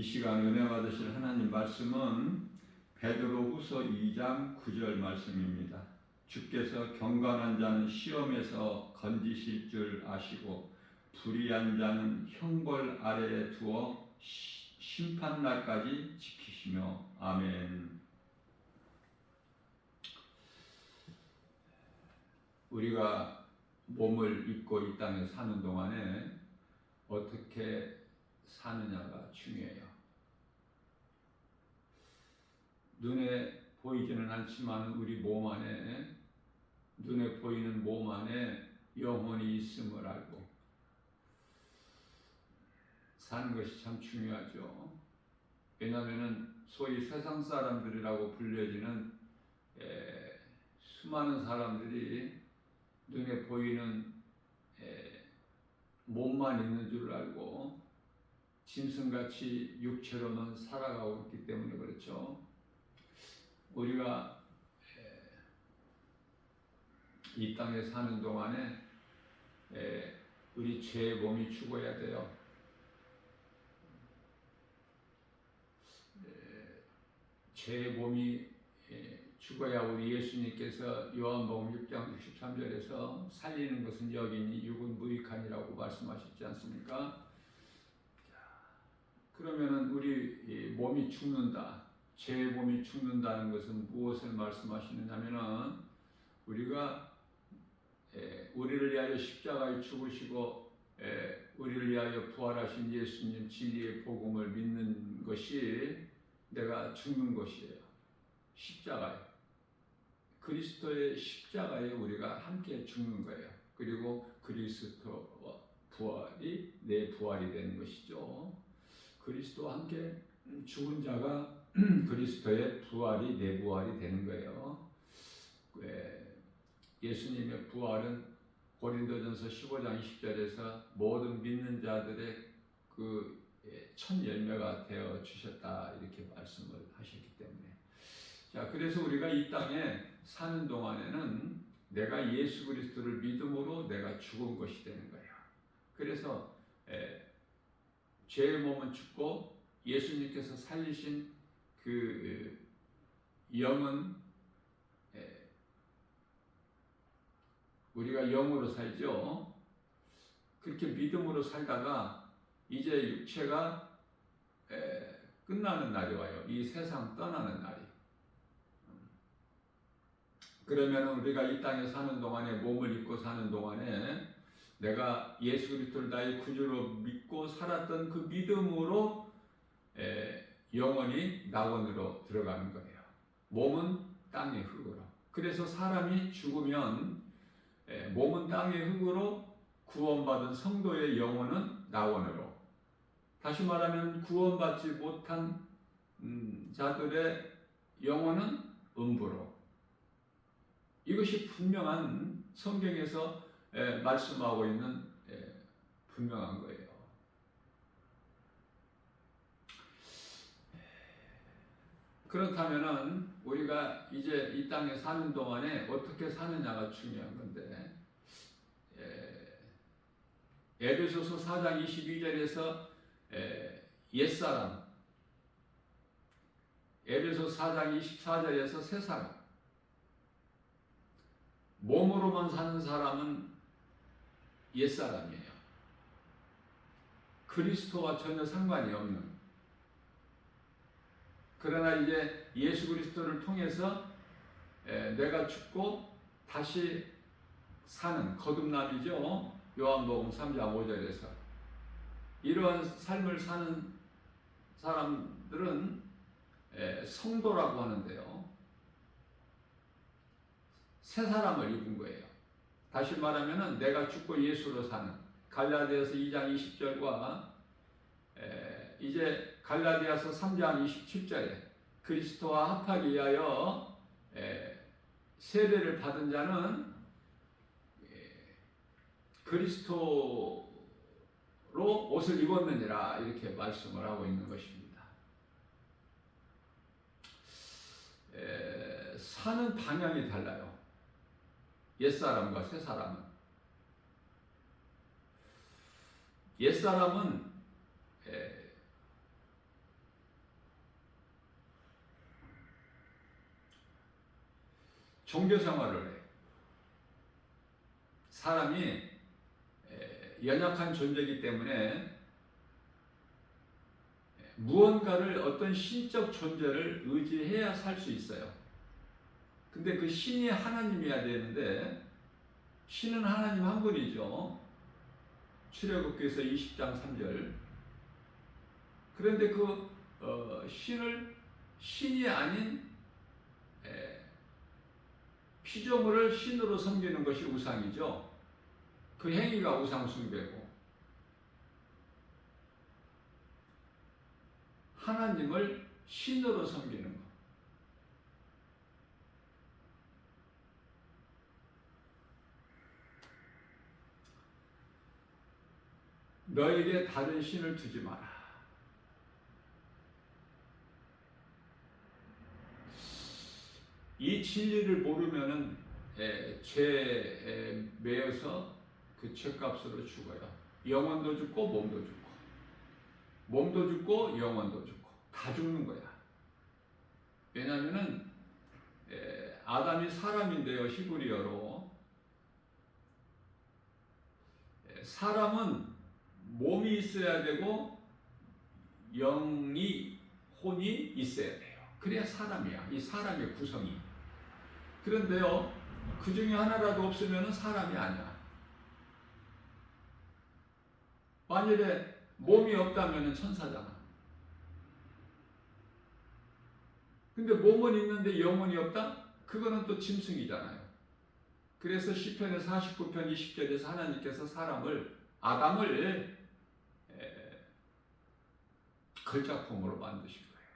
이 시간 은혜 받으실 하나님 말씀은 베드로후서 2장 9절 말씀입니다. 주께서 경건한 자는 시험에서 건지실 줄 아시고 불의한 자는 형벌 아래에 두어 심판날까지 지키시며. 아멘. 우리가 몸을 입고 이 땅에 사는 동안에 어떻게 사느냐가 중요해요. 눈에 보이지는 않지만 우리 몸 안에, 눈에 보이는 몸 안에 영혼이 있음을 알고 사는 것이 참 중요하죠. 왜냐하면 소위 세상 사람들이라고 불려지는 수많은 사람들이 눈에 보이는 몸만 있는 줄 알고 짐승같이 육체로만 살아가고 있기 때문에 그렇죠. 우리가 이 땅에 사는 동안에 우리 죄의 몸이 죽어야 돼요. 죄의 몸이 죽어야 우리 예수님께서 요한복음 6장 63절에서 살리는 것은 여기니 육은 무익하니라고 말씀하셨지 않습니까? 그러면은 우리 몸이 죽는다, 죄의 몸이 죽는다는 것은 무엇을 말씀하시느냐면은 우리가 우리를 위하여 십자가에 죽으시고 우리를 위하여 부활하신 예수님 진리의 복음을 믿는 것이 내가 죽는 것이에요. 십자가에, 그리스도의 십자가에 우리가 함께 죽는 거예요. 그리고 그리스도와 부활이 내 부활이 되는 것이죠. 그리스도와 함께 죽은 자가 그리스도의 부활이 내 부활이 되는 거예요. 예수님의 부활은 고린도전서 15장 20절에서 모든 믿는 자들의 그 첫 열매가 되어 주셨다 이렇게 말씀을 하셨기 때문에, 자, 그래서 우리가 이 땅에 사는 동안에는 내가 예수 그리스도를 믿음으로 내가 죽은 것이 되는 거예요. 그래서 죄의 몸은 죽고 예수님께서 살리신 그 영은 우리가 영으로 살죠. 그렇게 믿음으로 살다가 이제 육체가 끝나는 날이 와요. 이 세상 떠나는 날이. 그러면 우리가 이 땅에 사는 동안에, 몸을 입고 사는 동안에 내가 예수 그리스도를 나의 구주로 믿고 살았던 그 믿음으로 영원히 낙원으로 들어가는 거예요. 몸은 땅의 흙으로. 그래서 사람이 죽으면 몸은 땅의 흙으로, 구원받은 성도의 영혼은 낙원으로. 다시 말하면 구원받지 못한 자들의 영혼은 음부로. 이것이 분명한, 성경에서 말씀하고 있는 분명한 거예요. 그렇다면은 우리가 이제 이 땅에 사는 동안에 어떻게 사느냐가 중요한 건데, 에베소서 4장 22절에서 옛사람, 에베소 4장 24절에서 새사람, 몸으로만 사는 사람은 옛사람이에요. 그리스도와 전혀 상관이 없는. 그러나 이제 예수 그리스도를 통해서 내가 죽고 다시 사는 거듭남이죠. 요한복음 3장 5절에서. 이러한 삶을 사는 사람들은 성도라고 하는데요. 새 사람을 입은 거예요. 다시 말하면 내가 죽고 예수로 사는, 갈라디아서 2장 20절과 이제 갈라디아서 3장 27절에 그리스도와 합하기 위하여 세례를 받은 자는 그리스도로 옷을 입었느니라 이렇게 말씀을 하고 있는 것입니다. 사는 방향이 달라요. 옛사람과 새사람은. 옛사람은 종교 생활을 해요. 사람이 연약한 존재이기 때문에 무언가를 어떤 신적 존재를 의지해야 살 수 있어요. 근데 그 신이 하나님이어야 되는데 신은 하나님 한 분이죠. 출애굽기에서 20장 3절. 그런데 그 신을 신이 아닌 피조물을 신으로 섬기는 것이 우상이죠. 그 행위가 우상 숭배고 하나님을 신으로 섬기는 것. 너에게 다른 신을 두지 마라. 이 진리를 모르면은 죄에 매여서 그 죄값으로 죽어요. 영혼도 죽고 몸도 죽고, 몸도 죽고 영혼도 죽고 다 죽는 거야. 왜냐하면은 아담이 사람인데요, 히브리어로 사람은 몸이 있어야 되고 영이 혼이 있어야 돼요. 그래야 사람이야. 이 사람의 구성이. 그런데요, 그 중에 하나라도 없으면 사람이 아니야. 만일에 몸이 없다면 천사잖아. 근데 몸은 있는데 영혼이 없다? 그거는 또 짐승이잖아요. 그래서 시편의 49편 20절에서 하나님께서 아담을 걸작품으로 만드신 거예요.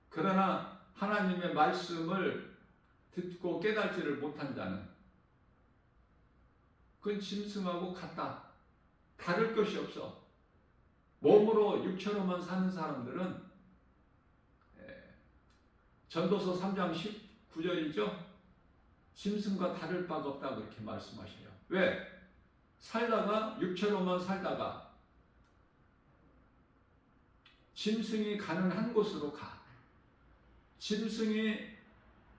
그러나 하나님의 말씀을 듣고 깨달지를 못한 자는 그건 짐승하고 같다. 다를 것이 없어. 몸으로 육체로만 사는 사람들은 전도서 3장 19절이죠. 짐승과 다를 바가 없다 그렇게 말씀하셔요. 왜? 살다가 육체로만 살다가 짐승이 가는 한 곳으로 가. 짐승이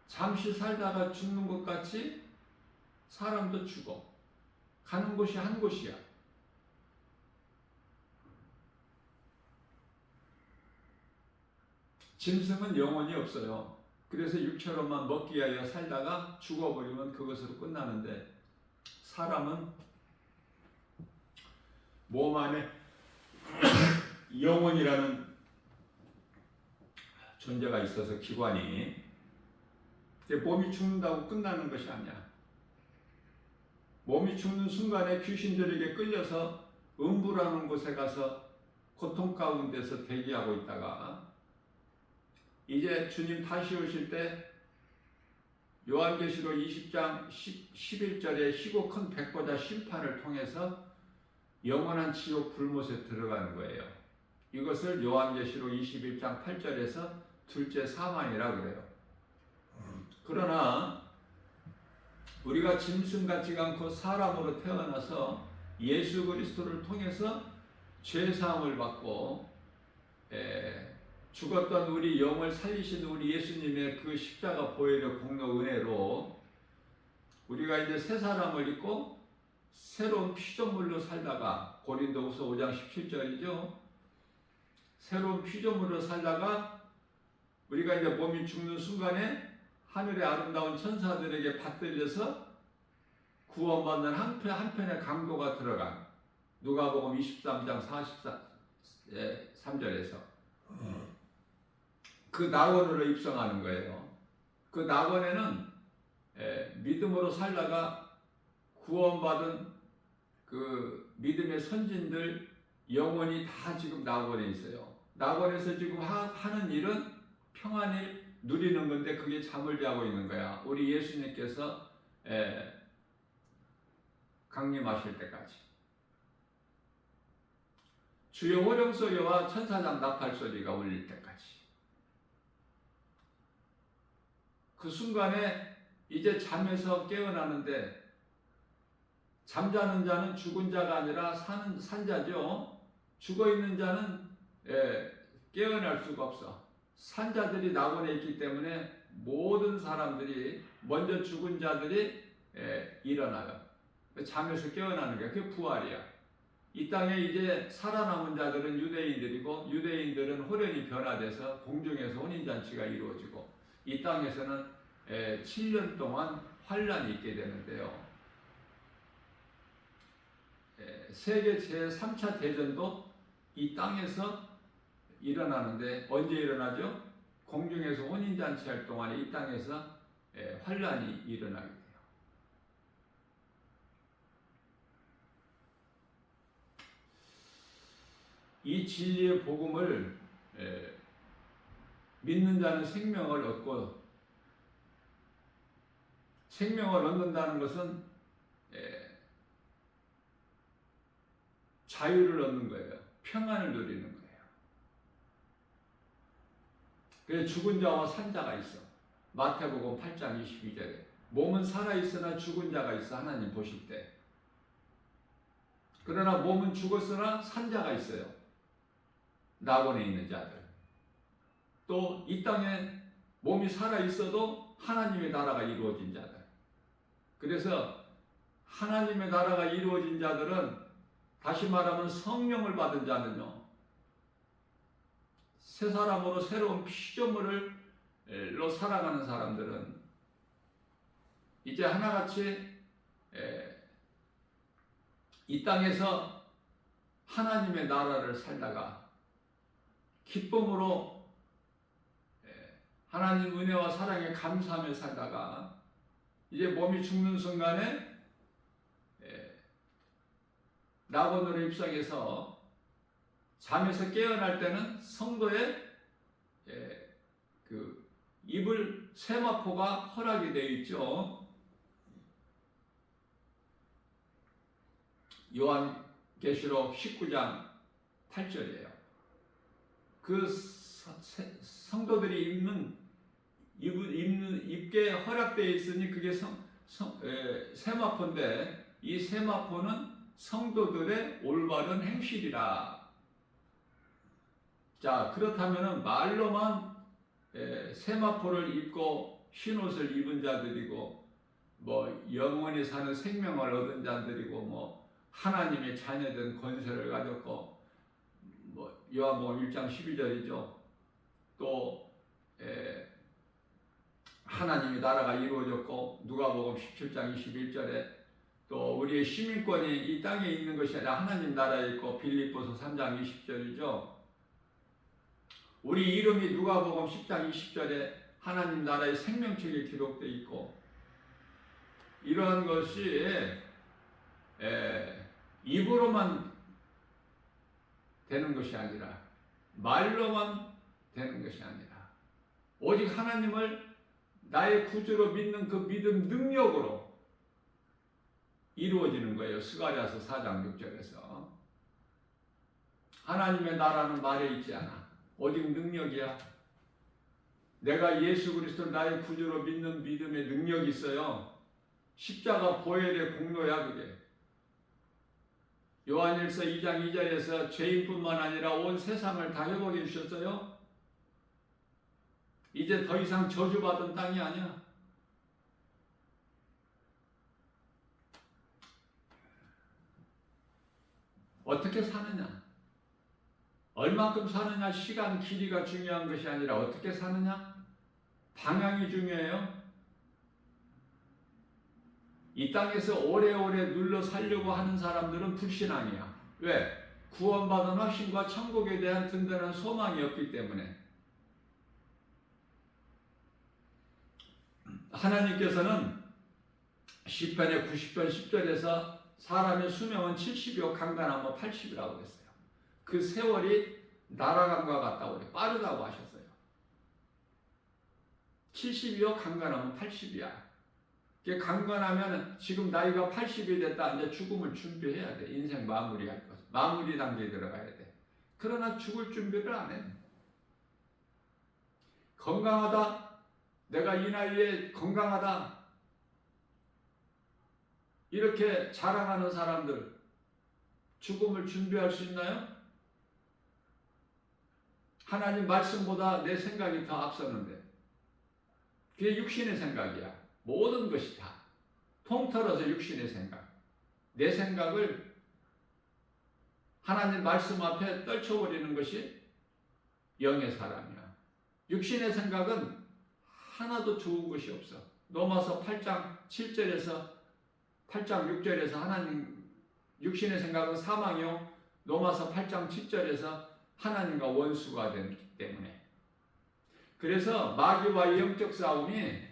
잠시 살다가 죽는 것 같이 사람도 죽어. 가는 곳이 한 곳이야. 짐승은 영혼이 없어요. 그래서 육체로만 먹기 위하여 살다가 죽어버리면 그것으로 끝나는데 사람은 몸 안에 영혼이라는 존재가 있어서 기관이 몸이 죽는다고 끝나는 것이 아니야. 몸이 죽는 순간에 귀신들에게 끌려서 음부라는 곳에 가서 고통 가운데서 대기하고 있다가 이제 주님 다시 오실 때 요한계시록 20장 11절에 희고 큰 백보자 심판을 통해서 영원한 지옥 불못에 들어가는 거예요. 이것을 요한계시록 21장 8절에서 둘째 사망이라 그래요. 그러나 우리가 짐승 같지가 않고 사람으로 태어나서 예수 그리스도를 통해서 죄사함을 받고 죽었던 우리 영을 살리신 우리 예수님의 그 십자가 보혈의 공로 은혜로 우리가 이제 새 사람을 입고 새로운 피조물로 살다가 고린도후서 5장 17절이죠. 새로운 피조물로 살다가 우리가 이제 몸이 죽는 순간에 하늘의 아름다운 천사들에게 받들려서 구원받는 한편의 강도가 들어간 누가복음 23장 43절에서 그 낙원으로 입성하는 거예요. 그 낙원에는 믿음으로 살다가 구원받은 그 믿음의 선진들 영혼이 다 지금 낙원에 있어요. 낙원에서 지금 하는 일은 평안을 누리는 건데 그게 잠을 자고 있는 거야. 우리 예수님께서 강림하실 때까지. 주의 호령 소리와 천사장 나팔 소리가 울릴 때까지. 그 순간에 이제 잠에서 깨어나는데 잠자는 자는 죽은 자가 아니라 산 자죠. 죽어있는 자는 깨어날 수가 없어. 산자들이 낙원에 있기 때문에 모든 사람들이 먼저 죽은 자들이 일어나요. 잠에서 깨어나는 게 그게 부활이야. 이 땅에 이제 살아남은 자들은 유대인들이고 유대인들은 호련히 변화돼서 공중에서 혼인잔치가 이루어지고 이 땅에서는 7년 동안 환란이 있게 되는데요. 세계 제3차 대전도 이 땅에서 일어나는데 언제 일어나죠? 공중에서 혼인잔치 할 동안에 이 땅에서 환란이 일어나게 돼요. 이 진리의 복음을 믿는 자는 생명을 얻고 생명을 얻는다는 것은 자유를 얻는 거예요. 평안을 누리는 거예요. 그래서 죽은 자와 산 자가 있어. 마태복음 8장 22절에 몸은 살아있으나 죽은 자가 있어 하나님 보실 때. 그러나 몸은 죽었으나 산 자가 있어요. 낙원에 있는 자들. 또 이 땅에 몸이 살아있어도 하나님의 나라가 이루어진 자들. 그래서 하나님의 나라가 이루어진 자들은 다시 말하면 성령을 받은 자는요. 새 사람으로 새로운 피조물로 살아가는 사람들은 이제 하나같이 이 땅에서 하나님의 나라를 살다가 기쁨으로 하나님 은혜와 사랑에 감사하며 살다가 이제 몸이 죽는 순간에 낙원으로 입성해서 잠에서 깨어날 때는 성도의 그 입을 세마포가 허락이 되어 있죠. 요한계시록 19장 8절이에요. 그 성도들이 입게 허락되어 있으니 그게 세마포인데 이 세마포는 성도들의 올바른 행실이라. 자, 그렇다면 말로만 세마포를 입고 흰옷을 입은 자들이고 뭐 영원히 사는 생명을 얻은 자들이고 뭐 하나님의 자녀된 권세를 가졌고 뭐 요한복음 1장 12절이죠. 또 하나님의 나라가 이루어졌고 누가복음 17장 21절에 또 우리의 시민권이 이 땅에 있는 것이 아니라 하나님 나라에 있고 빌립보서 3장 20절이죠. 우리 이름이 누가복음 10장 20절에 하나님 나라의 생명책에 기록되어 있고 이러한 것이 입으로만 되는 것이 아니라 말로만 되는 것이 아니라 오직 하나님을 나의 구주로 믿는 그 믿음 능력으로 이루어지는 거예요. 스가랴서 4장 6절에서 하나님의 나라는 말에 있지 않아. 오직 능력이야. 내가 예수 그리스도를 나의 구주로 믿는 믿음의 능력이 있어요. 십자가 보혈의 공로야 그게. 요한일서 2장 2절에서 죄인뿐만 아니라 온 세상을 다 회복해 주셨어요. 이제 더 이상 저주받은 땅이 아니야. 어떻게 사느냐? 얼만큼 사느냐? 시간 길이가 중요한 것이 아니라 어떻게 사느냐? 방향이 중요해요. 이 땅에서 오래오래 눌러 살려고 하는 사람들은 불신앙이야. 왜? 구원받은 확신과 천국에 대한 든든한 소망이 없기 때문에. 하나님께서는 시편의 90편 10절에서 사람의 수명은 70이요 강간하면 80이라고 했어요. 그 세월이 날아감과 같다고 그래. 빠르다고 하셨어요. 70이요 강간하면 80이야. 강건하면 지금 나이가 80이 됐다. 이제 죽음을 준비해야 돼. 인생 마무리할 것. 마무리 단계에 들어가야 돼. 그러나 죽을 준비를 안 해. 건강하다. 내가 이 나이에 건강하다. 이렇게 자랑하는 사람들 죽음을 준비할 수 있나요? 하나님 말씀보다 내 생각이 더 앞섰는데 그게 육신의 생각이야. 모든 것이 다 통틀어서 육신의 생각. 내 생각을 하나님 말씀 앞에 떨쳐버리는 것이 영의 사람이야. 육신의 생각은 하나도 좋은 것이 없어. 로마서 8장 7절에서 8장 6절에서 하나님 육신의 생각은 사망이요. 로마서 8장 7절에서 하나님과 원수가 되기 때문에. 그래서 마귀와의 영적 싸움이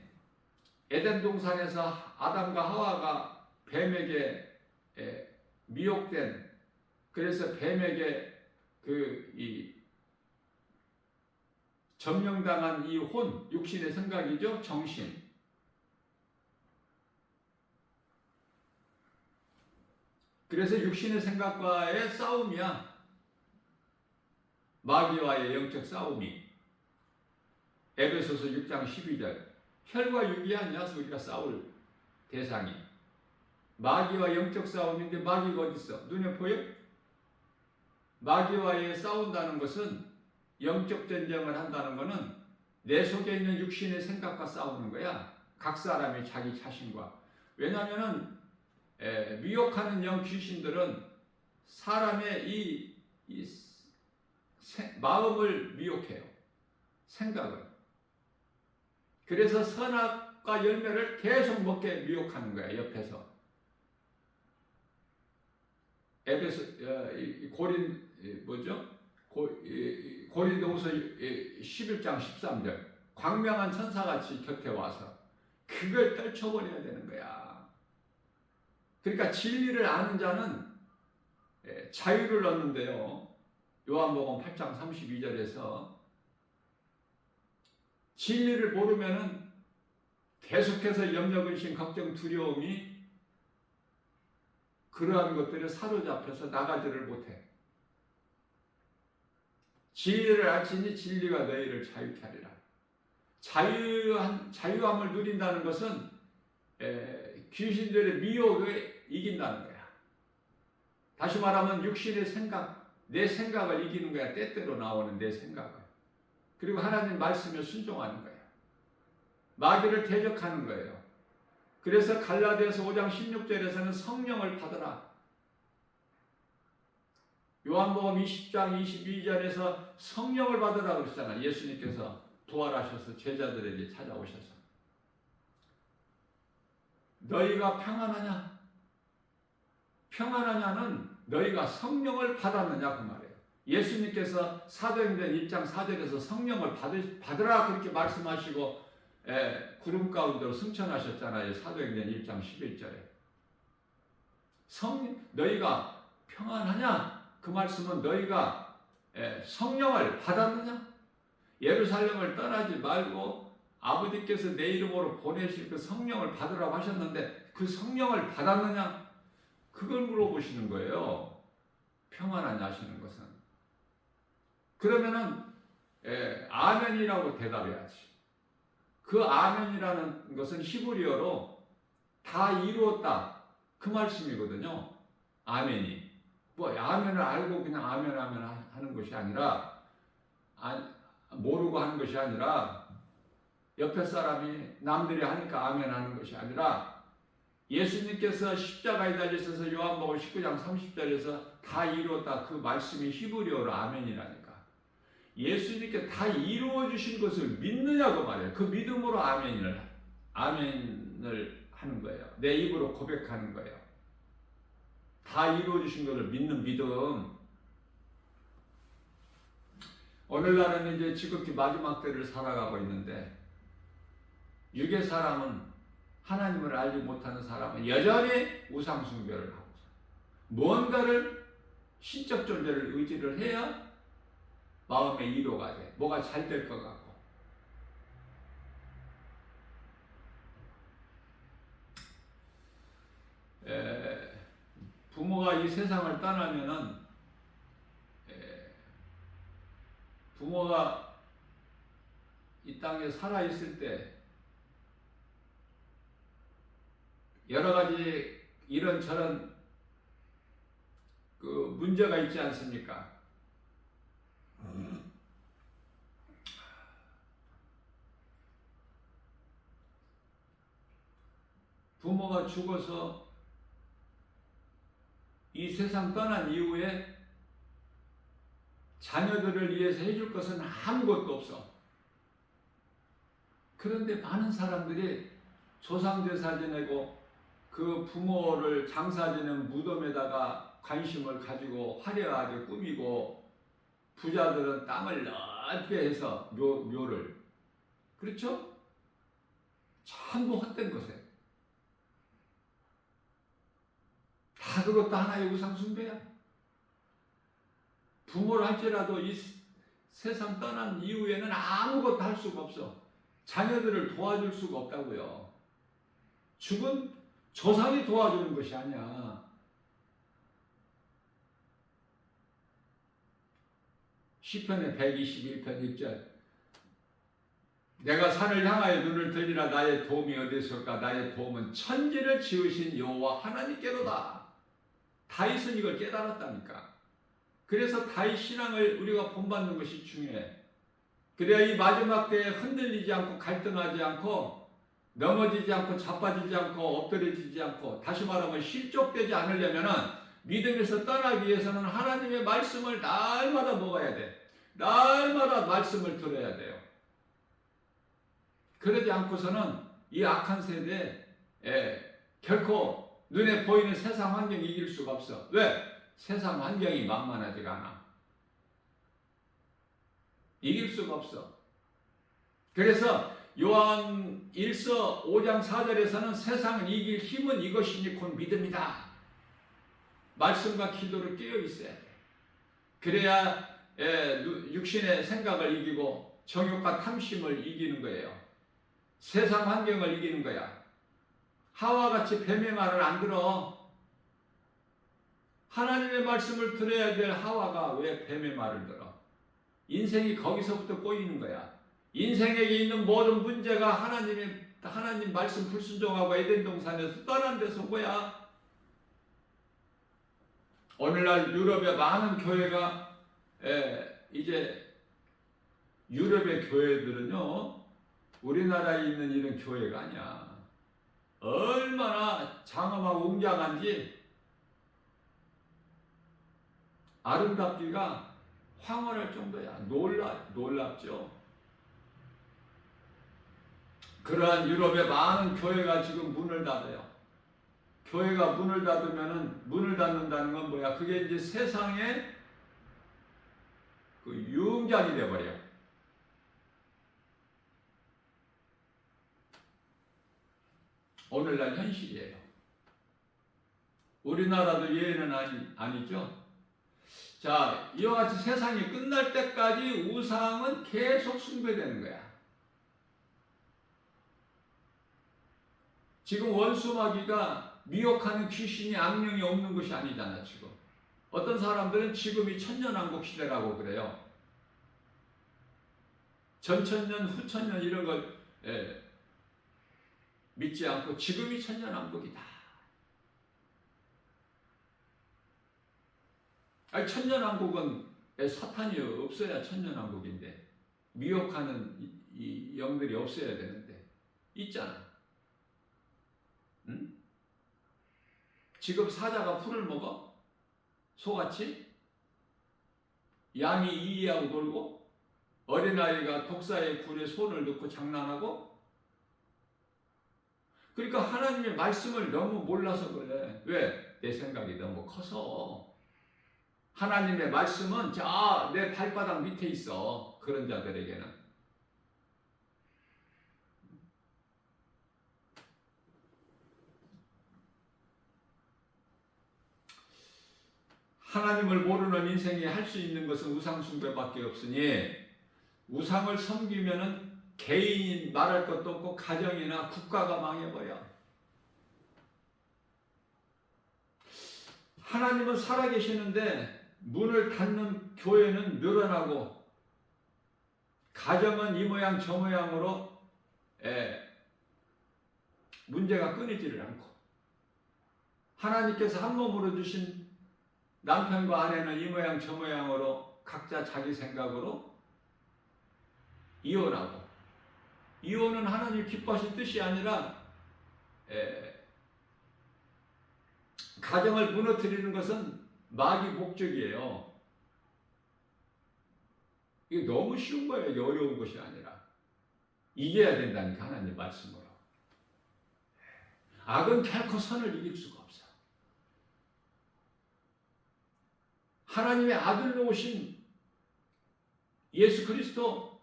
에덴 동산에서 아담과 하와가 뱀에게 미혹된, 그래서 뱀에게 점령당한 이 육신의 생각이죠. 정신. 그래서 육신의 생각과의 싸움이야. 마귀와의 영적 싸움이. 에베소서 6장 12절. 혈과 육이 아니야 우리가 싸울 대상이. 마귀와 영적 싸움인데 마귀가 어디 있어? 눈에 보여? 마귀와의 싸운다는 것은, 영적 전쟁을 한다는 것은 내 속에 있는 육신의 생각과 싸우는 거야. 각 사람이 자기 자신과. 왜냐하면 미혹하는 영 귀신들은 사람의 마음을 미혹해요. 생각을. 그래서 선악과 열매를 계속 먹게 미혹하는 거야. 옆에서. 고린도후서 11장 13절. 광명한 천사같이 곁에 와서 그걸 떨쳐버려야 되는 거야. 그러니까 진리를 아는 자는 자유를 얻는데요. 요한복음 8장 32절에서 진리를 모르면은 계속해서 염려, 근심, 걱정, 두려움이 그러한 것들에 사로잡혀서 나가지를 못해. 진리를 알지니 진리가 너희를 자유케 하리라. 자유함을 누린다는 것은 귀신들의 미혹을 이긴다는 거야. 다시 말하면 육신의 생각, 내 생각을 이기는 거야. 때때로 나오는 내 생각을. 그리고 하나님 말씀에 순종하는 거야. 마귀를 대적하는 거예요. 그래서 갈라디아서 5장 16절에서는 성령을 받으라. 요한복음 20장 22절에서 성령을 받으라 그러시잖아요. 예수님께서 부활하셔서 제자들에게 찾아오셔서. 너희가 평안하냐? 평안하냐는 너희가 성령을 받았느냐 그 말이에요. 예수님께서 사도행전 1장 4절에서 성령을 받으라 그렇게 말씀하시고 구름 가운데로 승천하셨잖아요. 사도행전 1장 11절에. 너희가 평안하냐? 그 말씀은 너희가 성령을 받았느냐? 예루살렘을 떠나지 말고 아버지께서 내 이름으로 보내실 그 성령을 받으라고 하셨는데 그 성령을 받았느냐? 그걸 물어보시는 거예요. 평안하냐 하시는 것은. 그러면은 아멘이라고 대답해야지. 그 아멘이라는 것은 히브리어로 다 이루었다 그 말씀이거든요. 아멘이. 뭐 아멘을 알고 그냥 아멘 하는 것이 아니라, 모르고 하는 것이 아니라, 옆에 사람이 남들이 하니까 아멘 하는 것이 아니라, 예수님께서 십자가에 달리셔서 요한복음 19장 30절에서 다 이루었다 그 말씀이 히브리어로 아멘이라니까. 예수님께 다 이루어 주신 것을 믿느냐고 말해요. 그 믿음으로 아멘을 하는 거예요. 내 입으로 고백하는 거예요. 다 이루어 주신 것을 믿는 믿음. 오늘날은 이제 지극히 마지막 때를 살아가고 있는데, 육의 사람은, 하나님을 알지 못하는 사람은 여전히 우상 숭배를 하고 있어요. 뭔가를, 신적 존재를 의지를 해야 마음의 위로가 돼. 뭐가 잘 될 것 같고. 부모가 이 세상을 떠나면은, 부모가 이 땅에 살아있을 때 여러 가지 이런저런 그 문제가 있지 않습니까? 부모가 죽어서 이 세상 떠난 이후에 자녀들을 위해서 해줄 것은 아무것도 없어. 그런데 많은 사람들이 조상제사 지내고 그 부모를 장사 지낸 무덤에다가 관심을 가지고 화려하게 꾸미고, 부자들은 땅을 넓게 해서 묘를, 그렇죠? 전부 헛된 것에 다 그것도 하나의 우상 숭배야. 부모를 할지라도 이 세상 떠난 이후에는 아무것도 할 수가 없어. 자녀들을 도와줄 수가 없다고요. 죽은 조상이 도와주는 것이 아니야. 시편의 121편 1절, 내가 산을 향하여 눈을 들리라. 나의 도움이 어디서일까? 나의 도움은 천지를 지으신 여호와 하나님께로다. 다윗은 이걸 깨달았다니까. 그래서 다윗 신앙을 우리가 본받는 것이 중요해. 그래야 이 마지막 때에 흔들리지 않고 갈등하지 않고 넘어지지 않고 자빠지지 않고 엎드려지지 않고, 다시 말하면 실족되지 않으려면은 믿음에서 떠나기 위해서는 하나님의 말씀을 날마다 먹어야 돼. 날마다 말씀을 들어야 돼요. 그러지 않고서는 이 악한 세대에 결코 눈에 보이는 세상 환경이 이길 수가 없어. 왜? 세상 환경이 만만하지가 않아. 이길 수가 없어. 그래서 요한 1서 5장 4절에서는 세상을 이길 힘은 이것이니 곧 믿음이다. 말씀과 기도를 깨어 있어야 돼. 그래야 육신의 생각을 이기고 정욕과 탐심을 이기는 거예요. 세상 환경을 이기는 거야. 하와같이 뱀의 말을 안 들어. 하나님의 말씀을 들어야 될 하와가 왜 뱀의 말을 들어? 인생이 거기서부터 꼬이는 거야. 인생에게 있는 모든 문제가 하나님 말씀 불순종하고 에덴 동산에서 떠난 데서 뭐야? 오늘날 유럽의 많은 교회가 이제 유럽의 교회들은요, 우리나라에 있는 이런 교회가 아니야. 얼마나 장엄하고 웅장한지, 아름답기가 황홀할 정도야. 놀랍죠. 그러한 유럽의 많은 교회가 지금 문을 닫아요. 교회가 문을 닫으면은, 문을 닫는다는 건 뭐야? 그게 이제 세상의 그 유흥장이 돼버려. 오늘날 현실이에요. 우리나라도 예외는 아니죠. 자, 이와 같이 세상이 끝날 때까지 우상은 계속 숭배되는 거야. 지금 원수마귀가 미혹하는 귀신이, 악령이 없는 것이 아니잖아, 지금. 어떤 사람들은 지금이 천년왕국 시대라고 그래요. 전천년, 후천년 이런 걸 믿지 않고 지금이 천년왕국이다. 아니, 천년왕국은 사탄이 없어야 천년왕국인데, 미혹하는 이 영들이 없어야 되는데 있잖아. 응? 지금 사자가 풀을 먹어? 소같이? 양이 이이하고 놀고? 어린아이가 독사의 굴에 손을 넣고 장난하고? 그러니까 하나님의 말씀을 너무 몰라서 그래. 왜? 내 생각이 너무 커서. 하나님의 말씀은 내 발바닥 밑에 있어. 그런 자들에게는. 하나님을 모르는 인생이 할 수 있는 것은 우상 숭배밖에 없으니, 우상을 섬기면은 개인이 말할 것도 없고 가정이나 국가가 망해버려. 하나님은 살아계시는데 문을 닫는 교회는 늘어나고, 가정은 이 모양 저 모양으로 문제가 끊이지를 않고, 하나님께서 한 몸으로 주신 남편과 아내는 이 모양 저 모양으로 각자 자기 생각으로 이혼하고, 이혼은 하나님 기뻐하신 뜻이 아니라 가정을 무너뜨리는 것은 마귀 목적이에요. 이게 너무 쉬운 거예요. 이게 어려운 것이 아니라. 이겨야 된다니까, 하나님 말씀으로. 악은 결코 선을 이길 수가 없어. 하나님의 아들로 오신 예수 그리스도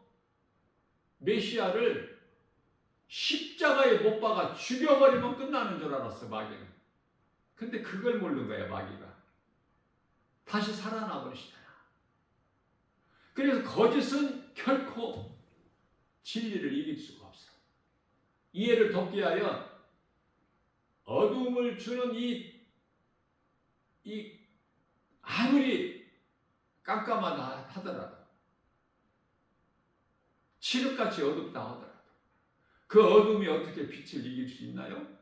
메시아를 십자가에 못 박아 죽여버리면 끝나는 줄 알았어, 마귀는. 근데 그걸 모르는 거야, 마귀가. 다시 살아나 버리시잖아. 그래서 거짓은 결코 진리를 이길 수가 없어. 이해를 돕기 위하여 어둠을 주는 이 아무리 깜깜하다 하더라도, 칠흑같이 어둡다 하더라도 그 어둠이 어떻게 빛을 이길 수 있나요?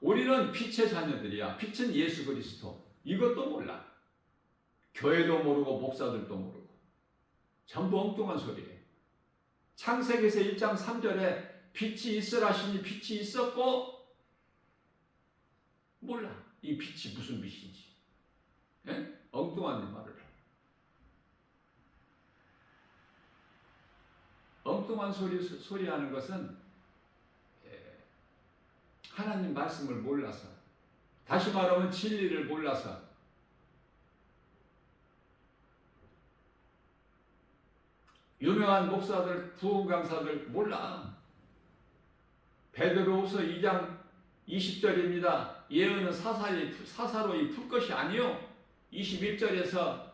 우리는 빛의 자녀들이야. 빛은 예수 그리스도. 이것도 몰라. 교회도 모르고 목사들도 모르고. 전부 엉뚱한 소리예요. 창세기에서 1장 3절에 빛이 있으라시니 빛이 있었고, 몰라. 이 빛이 무슨 빛인지. 예? 엉뚱한 말을 해. 엉뚱한 소리 하는 것은 하나님 말씀을 몰라서, 다시 말하면 진리를 몰라서, 유명한 목사들, 부흥 강사들 몰라. 베드로후서 2장 20절입니다. 예언은 사사로이 풀 것이 아니요. 21절에서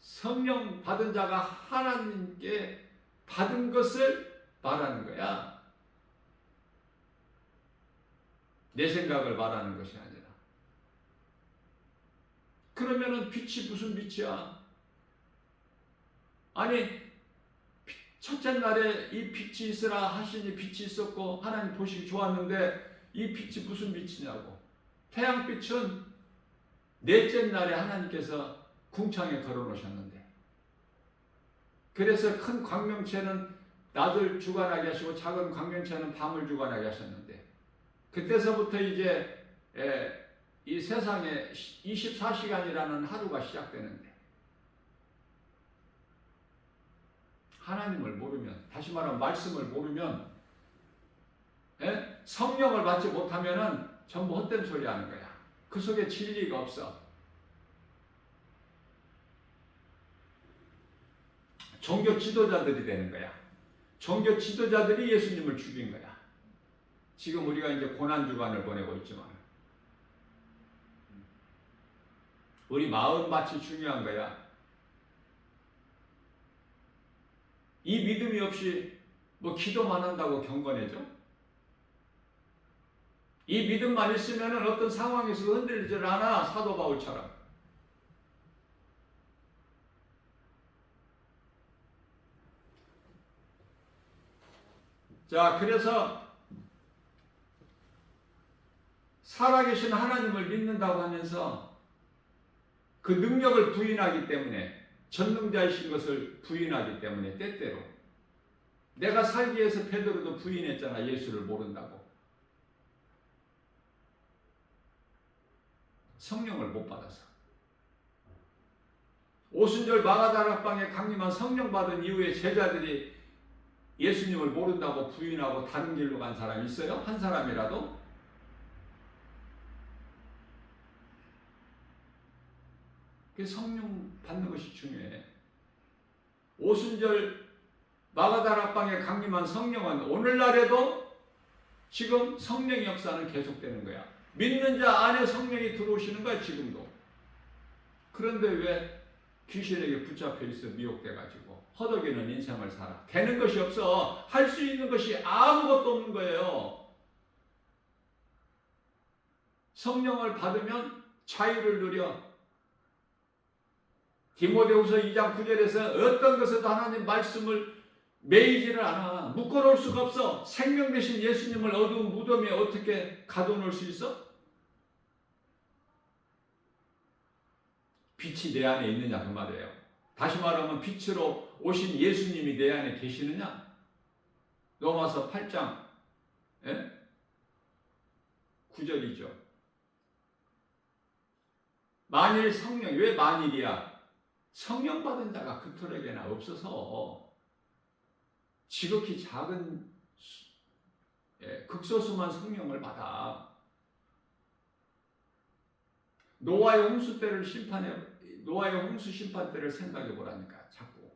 성령 받은 자가 하나님께 받은 것을 말하는 거야. 내 생각을 말하는 것이 아니라. 그러면은 빛이 무슨 빛이야? 아니, 첫째 날에 이 빛이 있으라 하시니 빛이 있었고 하나님 보시기 좋았는데 이 빛이 무슨 빛이냐고. 태양빛은 넷째 날에 하나님께서 궁창에 걸어놓으셨는데, 그래서 큰 광명체는 낮을 주관하게 하시고 작은 광명체는 밤을 주관하게 하셨는데, 그때서부터 이제 이 세상에 24시간이라는 하루가 시작되는데, 하나님을 모르면, 다시 말하면 말씀을 모르면, 성령을 받지 못하면은 전부 헛된 소리 하는 거야. 그 속에 진리가 없어. 종교 지도자들이 되는 거야. 종교 지도자들이 예수님을 죽인 거야. 지금 우리가 이제 고난주간을 보내고 있지만, 우리 마음밭이 중요한 거야. 이 믿음이 없이 뭐 기도만 한다고 경건해져? 이 믿음만 있으면 어떤 상황에서 흔들리질 않아, 사도 바울처럼. 자, 그래서 살아계신 하나님을 믿는다고 하면서 그 능력을 부인하기 때문에, 전능자이신 것을 부인하기 때문에, 때때로 내가 살기 위해서 베드로도 부인했잖아. 예수를 모른다고. 성령을 못 받아서. 오순절 마가다락방에 강림한 성령 받은 이후에 제자들이 예수님을 모른다고 부인하고 다른 길로 간 사람이 있어요? 한 사람이라도? 그 성령 받는 것이 중요해. 오순절 마가다락방에 강림한 성령은 오늘날에도 지금 성령의 역사는 계속되는 거야. 믿는 자 안에 성령이 들어오시는 거야, 지금도. 그런데 왜 귀신에게 붙잡혀 있어, 미혹돼가지고 허덕이는 인생을 살아. 되는 것이 없어. 할 수 있는 것이 아무것도 없는 거예요. 성령을 받으면 자유를 누려. 디모데후서 2장 9절에서 어떤 것에도 하나님 말씀을 매이지를 않아. 묶어놓을 수가 없어. 생명 되신 예수님을 어두운 무덤에 어떻게 가둬놓을 수 있어? 빛이 내 안에 있느냐, 그 말이에요. 다시 말하면 빛으로 오신 예수님이 내 안에 계시느냐? 로마서 8장 구절이죠. 만일 성령, 왜 만일이야? 성령 받은 자가 그토록이나 없어서 지극히 작은 극소수만 성령을 받아. 노아의 홍수 심판 때를 생각해 보라니까. 자꾸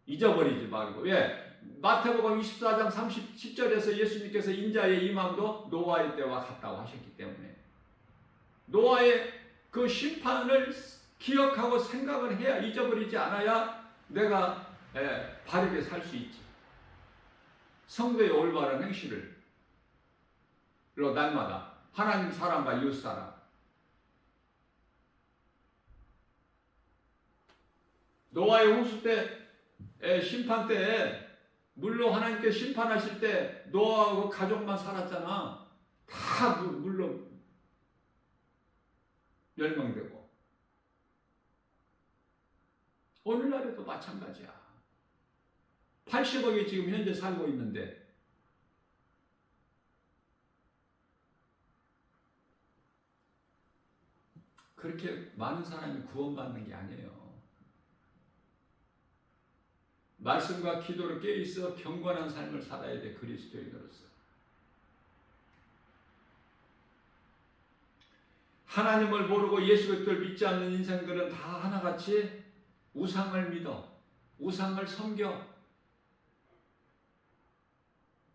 잊어버리지 말고. 왜? 마태복음 24장 10절에서 예수님께서 인자의 임함도 노아의 때와 같다고 하셨기 때문에 노아의 그 심판을 기억하고 생각을 해야, 잊어버리지 않아야 내가 바르게 살 수 있지. 성도의 올바른 행실로 날마다 하나님 사랑과 이웃 사랑. 노아의 홍수 때 심판 때에 물로 하나님께 심판하실 때 노아하고 가족만 살았잖아. 다 물로 멸망되고. 오늘날에도 마찬가지야. 80억이 지금 현재 살고 있는데 그렇게 많은 사람이 구원받는 게 아니에요. 말씀과 기도로 깨어있어 경건한 삶을 살아야 돼. 그리스도인으로서. 하나님을 모르고 예수 그리스도를 믿지 않는 인생들은 다 하나같이 우상을 믿어. 우상을 섬겨.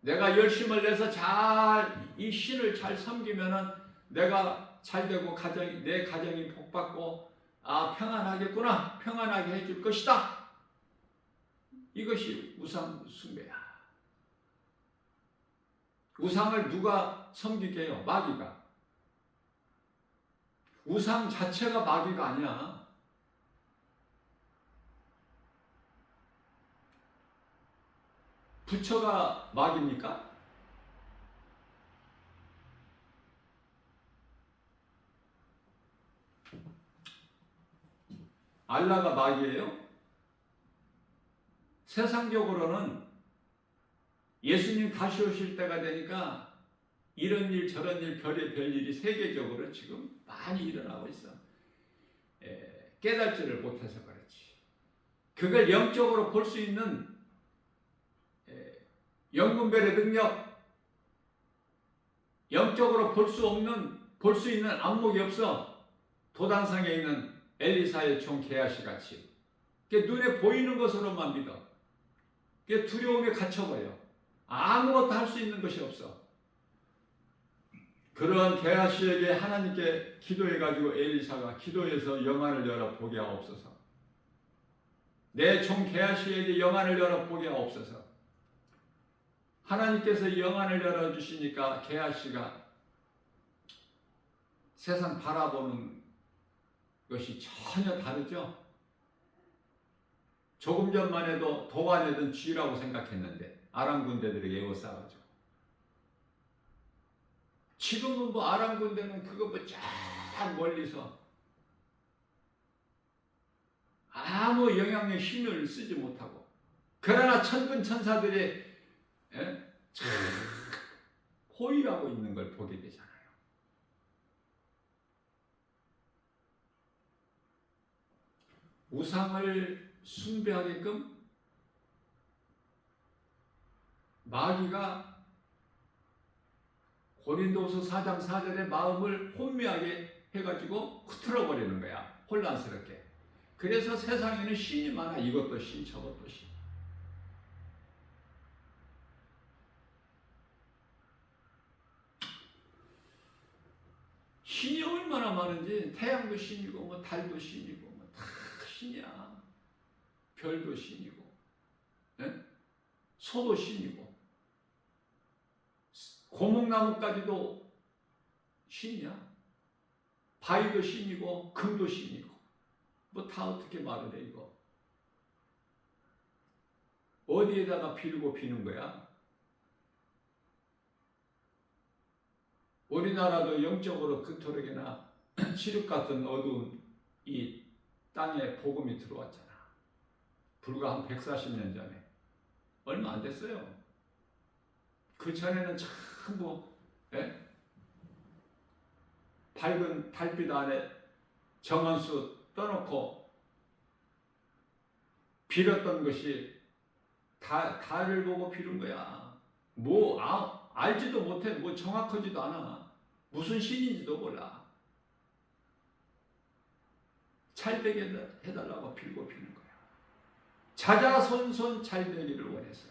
내가 열심을 내서 이 신을 잘 섬기면은 내가 잘 되고 내 가정이 복받고 평안하겠구나. 평안하게 해줄 것이다. 이것이 우상 숭배야. 우상을 누가 섬기게 해요? 마귀가. 우상 자체가 마귀가 아니야. 부처가 마귀입니까? 알라가 마귀예요? 세상적으로는 예수님 다시 오실 때가 되니까 이런 일 저런 일 별의 별일이 세계적으로 지금 많이 일어나고 있어. 깨닫지를 못해서 그렇지. 그걸 영적으로 볼 수 있는 영분별의 능력, 영적으로 볼 수 있는 안목이 없어. 도단상에 있는 엘리사의 종 게하시 같이. 눈에 보이는 것으로만 믿어. 두려움에 갇혀버려. 아무것도 할 수 있는 것이 없어. 그러한 게하시에게 하나님께 기도해가지고 엘리사가 기도해서 영안을 열어 보게 하옵소서. 내 종 게하시에게 영안을 열어 보게 하옵소서. 하나님께서 영안을 열어주시니까 게하시가 세상 바라보는 것이 전혀 다르죠. 조금 전만 해도 도안이든 쥐라고 생각했는데 아람 군대들에게 에워싸가지고. 지금은 아람 군대는 그거 쫙 멀리서 아무 영향력 힘을 쓰지 못하고, 그러나 천군 천사들이 호위하고 있는 걸 보게 되잖아요. 우상을 숭배하게끔 마귀가 고린도후서 4장 4절의 마음을 혼미하게 해가지고 흐트러 버리는 거야. 혼란스럽게. 그래서 세상에는 신이 많아. 이것도 신, 저것도 신. 신이 얼마나 많은지. 태양도 신이고 달도 신이고 다 신이야. 별도 신이고, 소도 신이고, 고목나무까지도 신이야. 바위도 신이고 금도 신이고. 다 어떻게 말을 해 이거. 어디에다가 빌고 비는 거야? 우리나라도 영적으로 그토록이나 칠흑 같은 어두운 이 땅에 복음이 들어왔잖아. 불과 한 140년 전에. 얼마 안 됐어요. 그 전에는 전부 밝은 달빛 아래 정원수 떠놓고 빌었던 것이 달을 보고 빌은 거야. 알지도 못해. 정확하지도 않아. 무슨 신인지도 몰라. 잘 되게 해달라고 빌고 비는 거야. 자자손손 잘 되기를 원해서.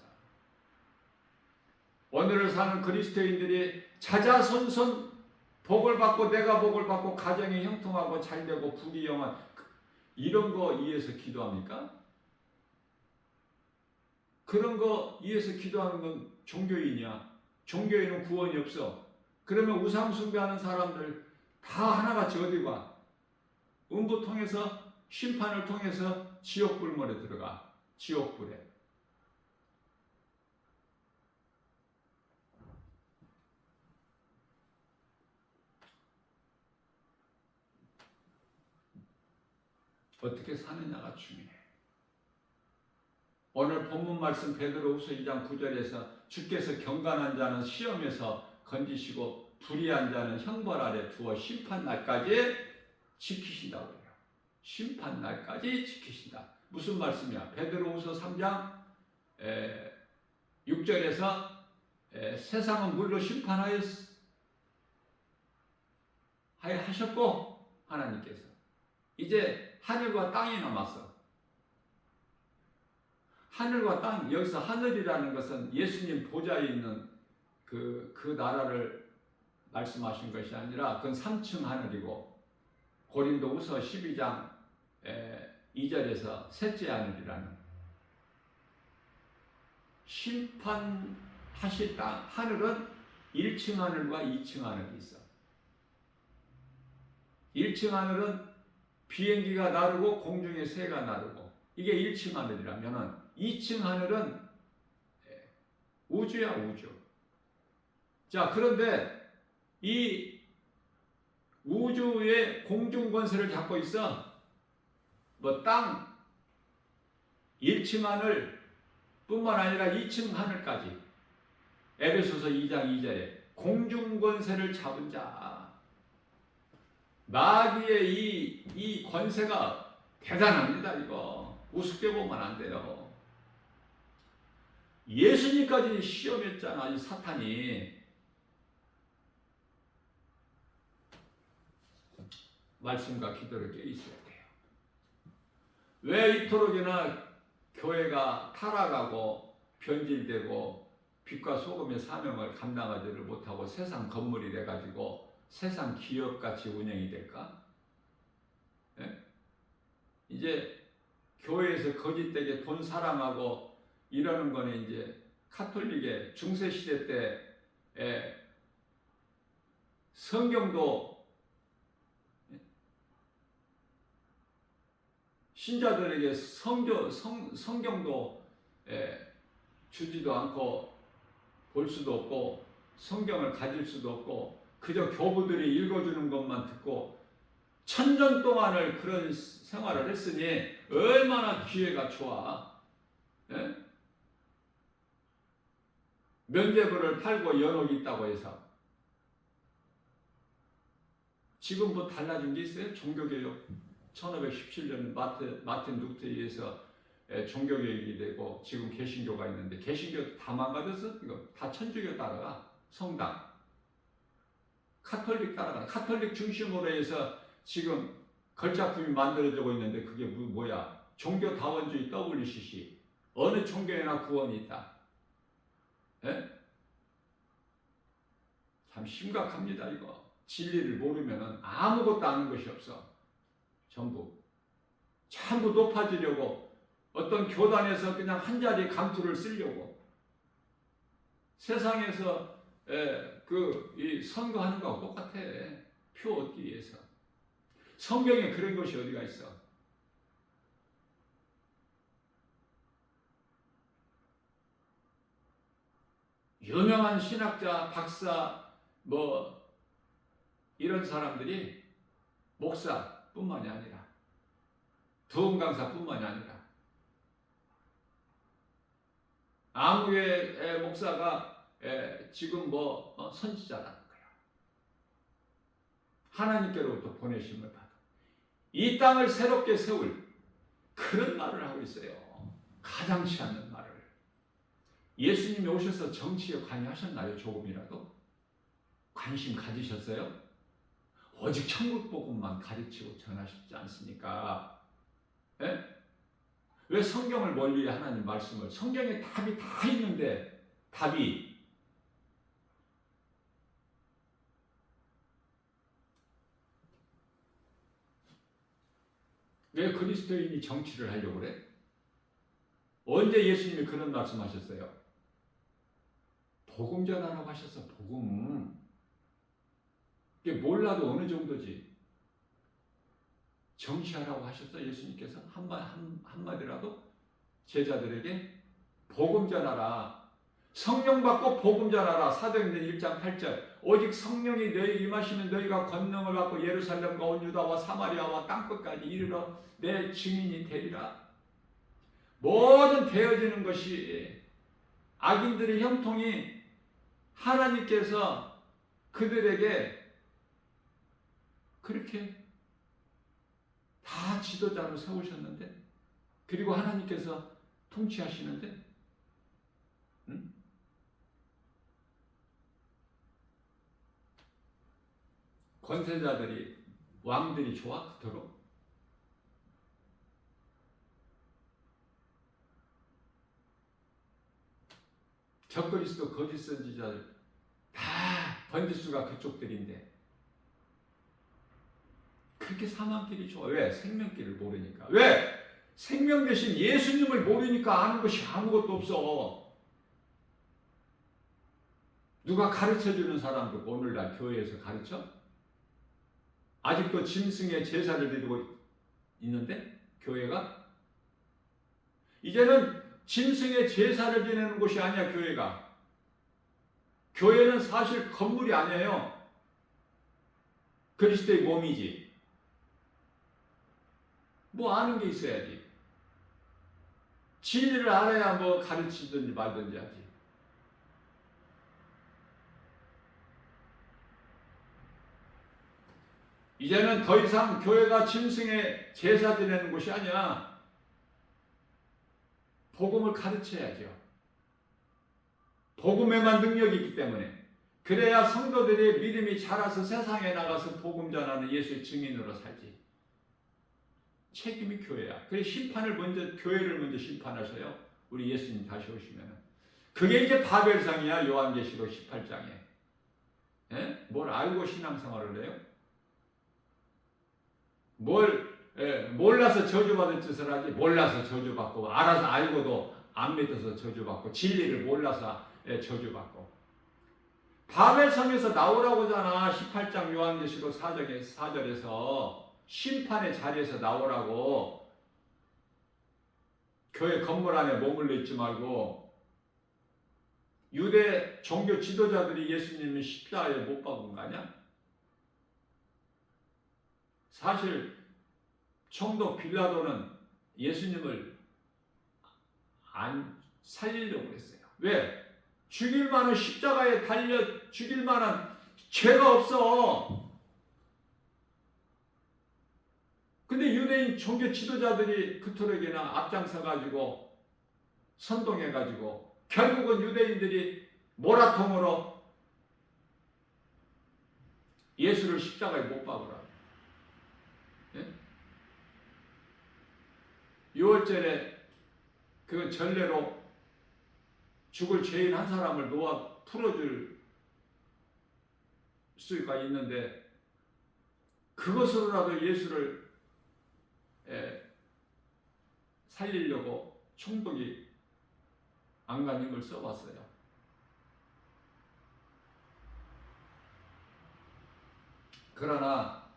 오늘을 사는 그리스도인들이 자자손손 복을 받고 내가 복을 받고 가정이 형통하고 잘 되고 부귀영화 이런 거 위해서 기도합니까? 그런 거 위해서 기도하는 건 종교인이야. 종교인은 구원이 없어. 그러면 우상 숭배하는 사람들 다 하나같이 어디 가? 음부 통해서 심판을 통해서 지옥불문에 들어가. 지옥불에. 어떻게 사느냐가 중요해. 오늘 본문 말씀 베드로후서 2장 9절에서 주께서 경건한 자는 시험에서 건지시고 불의한 자는 형벌 아래 두어 심판날까지 지키신다고 해요. 심판날까지 지키신다. 무슨 말씀이야? 베드로후서 3장 6절에서 세상은 물로 심판하셨고 하나님께서 이제 하늘과 땅이 남았어. 하늘과 땅, 여기서 하늘이라는 것은 예수님 보좌에 있는 그 나라를 말씀하신 것이 아니라 그건 3층 하늘이고 고린도후서 12장 2절에서 셋째 하늘이라는 심판하실 땅 하늘은 1층 하늘과 2층 하늘이 있어. 1층 하늘은 비행기가 나르고 공중에 새가 나르고 이게 1층 하늘이라면은 2층 하늘은 우주야, 우주. 자, 그런데 이 우주의 공중 권세를 잡고 있어. 땅 1층 하늘 뿐만 아니라 2층 하늘까지. 에베소서 2장 2절에 공중 권세를 잡은 자. 마귀의 이 권세가 대단합니다, 이거. 우습게 보면 안 돼요. 예수님까지 시험했잖아, 이 사탄이. 말씀과 기도를 깨 있어야 돼요. 왜 이토록이나 교회가 타락하고 변질되고 빛과 소금의 사명을 감당하지를 못하고 세상 건물이 돼가지고 세상 기업같이 운영이 될까? 네? 이제 교회에서 거짓되게 돈 사랑하고 이러는 거는 이제 카톨릭의 중세시대 때 성경도 신자들에게 성경도 주지도 않고 볼 수도 없고 성경을 가질 수도 없고 그저 교부들이 읽어주는 것만 듣고 천년 동안을 그런 생활을 했으니 얼마나 기회가 좋아. 예? 면죄부를 팔고 연옥이 있다고 해서 지금 뭐 달라진 게 있어요? 종교개혁 1517년 마틴 루터에 의해서 종교개혁이 되고 지금 개신교가 있는데 개신교 다 망가졌어? 이거 다 천주교 따라가. 성당 카톨릭 따라가. 카톨릭 중심으로 해서 지금 걸작품이 만들어지고 있는데 그게 뭐야? 종교다원주의 WCC. 어느 종교에나 구원이 있다. 예? 참 심각합니다, 이거. 진리를 모르면 아무것도 아는 것이 없어. 전부 높아지려고 어떤 교단에서 그냥 한 자리 감투를 쓰려고 세상에서 이 선거하는 거하고 똑같아. 표 얻기 위해서. 성경에 그런 것이 어디가 있어? 유명한 신학자, 박사, 이런 사람들이 목사뿐만이 아니라 부흥 강사뿐만이 아니라 아무의 목사가 지금 선지자라는 거야. 하나님께로부터 보내심을 받아 이 땅을 새롭게 세울 그런 말을 하고 있어요. 가당치 않는 말을. 예수님이 오셔서 정치에 관여하셨나요? 조금이라도? 관심 가지셨어요? 오직 천국 복음만 가르치고 전하셨지 않습니까? 예? 왜 성경을 멀리 하나님 말씀을, 성경에 답이 다 있는데 답이 왜 그리스도인이 정치를 하려고 그래? 언제 예수님이 그런 말씀하셨어요? 복음 전하라고 하셨어. 복음. 이게 몰라도 어느 정도지. 정치하라고 하셨어. 예수님께서 한마디라도 제자들에게 복음 전하라. 성령 받고 복음 전하라. 사도행전 1장 8절. 오직 성령이 너희 임하시면 너희가 권능을 받고 예루살렘과 온 유다와 사마리아와 땅끝까지 이르러 내 증인이 되리라. 모든 되어지는 것이 악인들의 형통이 하나님께서 그들에게 그렇게 다 지도자로 세우셨는데, 그리고 하나님께서 통치하시는데, 응? 권세자들이, 왕들이 좋아 그토록? 적그리스도 거짓 선지자들 다 번지수가 그쪽들인데 그렇게 사망길이 좋아. 왜? 생명길을 모르니까. 왜? 생명 대신 예수님을 모르니까 아는 것이 아무것도 없어. 누가 가르쳐주는 사람도 오늘날 교회에서 가르쳐? 아직도 짐승의 제사를 드리고 있는데 교회가? 이제는 짐승의 제사를 지내는 곳이 아니야. 교회가. 교회는 사실 건물이 아니에요. 그리스도의 몸이지. 뭐 아는 게 있어야지. 진리를 알아야 뭐 가르치든지 말든지 하지. 이제는 더 이상 교회가 짐승의 제사 지내는 곳이 아니야. 복음을 가르쳐야죠. 복음에만 능력이 있기 때문에. 그래야 성도들의 믿음이 자라서 세상에 나가서 복음 전하는 예수의 증인으로 살지. 책임이 교회야. 그래서 심판을 먼저, 교회를 먼저 심판하셔요. 우리 예수님 다시 오시면. 그게 이제 바벨상이야. 요한계시록 18장에. 예? 뭘 알고 신앙생활을 해요? 몰라서 저주받을 짓을 하지. 몰라서 저주받고, 알아서 알고도 안 믿어서 저주받고, 진리를 몰라서 저주받고. 바벨성에서 나오라고잖아. 18장 요한계시록 4절에서 심판의 자리에서 나오라고. 교회 건물 안에 머물러 있지 말고. 유대 종교 지도자들이 예수님을 십자가에 못 박은 거 아니야? 사실 총독 빌라도는 예수님을 안 살리려고 했어요. 왜? 죽일 만한, 십자가에 달려 죽일 만한 죄가 없어. 근데 유대인 종교 지도자들이 그토록이나 앞장서가지고 선동해가지고 결국은 유대인들이 모라통으로 예수를 십자가에 못 박으라. 예? 6월절에 그 전례로 죽을 죄인 한 사람을 놓아 풀어줄 수가 있는데 그것으로라도 예수를 살리려고 총독이 안간힘을 써봤어요. 그러나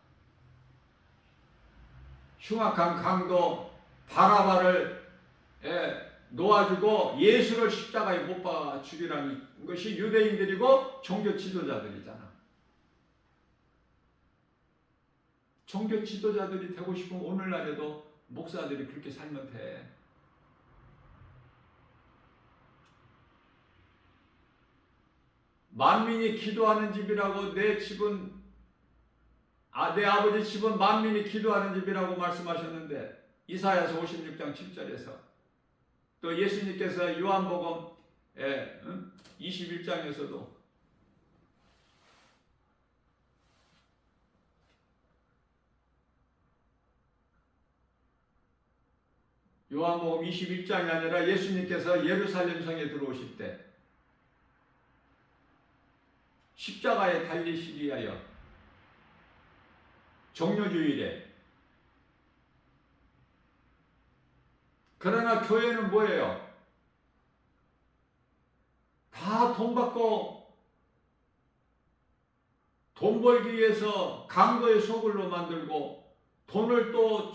흉악한 강도 바라바를 놓아주고 예수를 십자가에 못 박아 죽이라는 것이 유대인들이고 종교 지도자들이잖아. 종교 지도자들이 되고 싶으면 오늘날에도 목사들이 그렇게 살면 돼. 만민이 기도하는 집이라고 내 집은 내 아버지 집은 만민이 기도하는 집이라고 말씀하셨는데 이사야서 56장 7절에서 또 예수님께서 요한복음 21장에서도 요한복음 21장이 아니라 예수님께서 예루살렘 성에 들어오실 때 십자가에 달리시기 위하여 종료주일에, 그러나 교회는 뭐예요? 다 돈 받고 돈 벌기 위해서 강도의 소굴로 만들고 돈을 또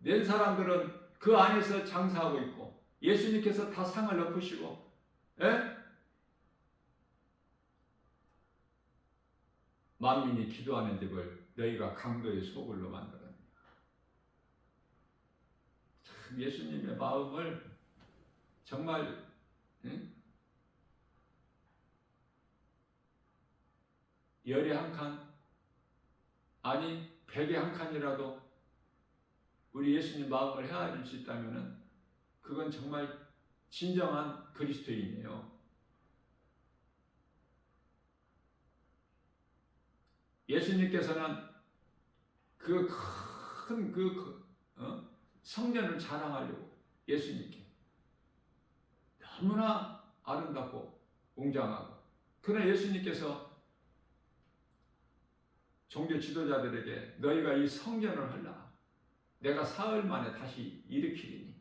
낸 사람들은 그 안에서 장사하고 있고 예수님께서 다 상을 엎으시고 만민이 기도하는 집을 너희가 강도의 소굴로 만들었느냐. 참 예수님의 마음을 정말 열에 한 칸, 아니 백에 한 칸이라도 우리 예수님 마음을 헤아릴 수 있다면 그건 정말 진정한 그리스도인이에요. 예수님께서는 그 큰 성전을 자랑하려고 예수님께 너무나 아름답고 웅장하고, 그러나 예수님께서 종교 지도자들에게 너희가 이 성전을 헐라. 내가 사흘 만에 다시 일으키리니.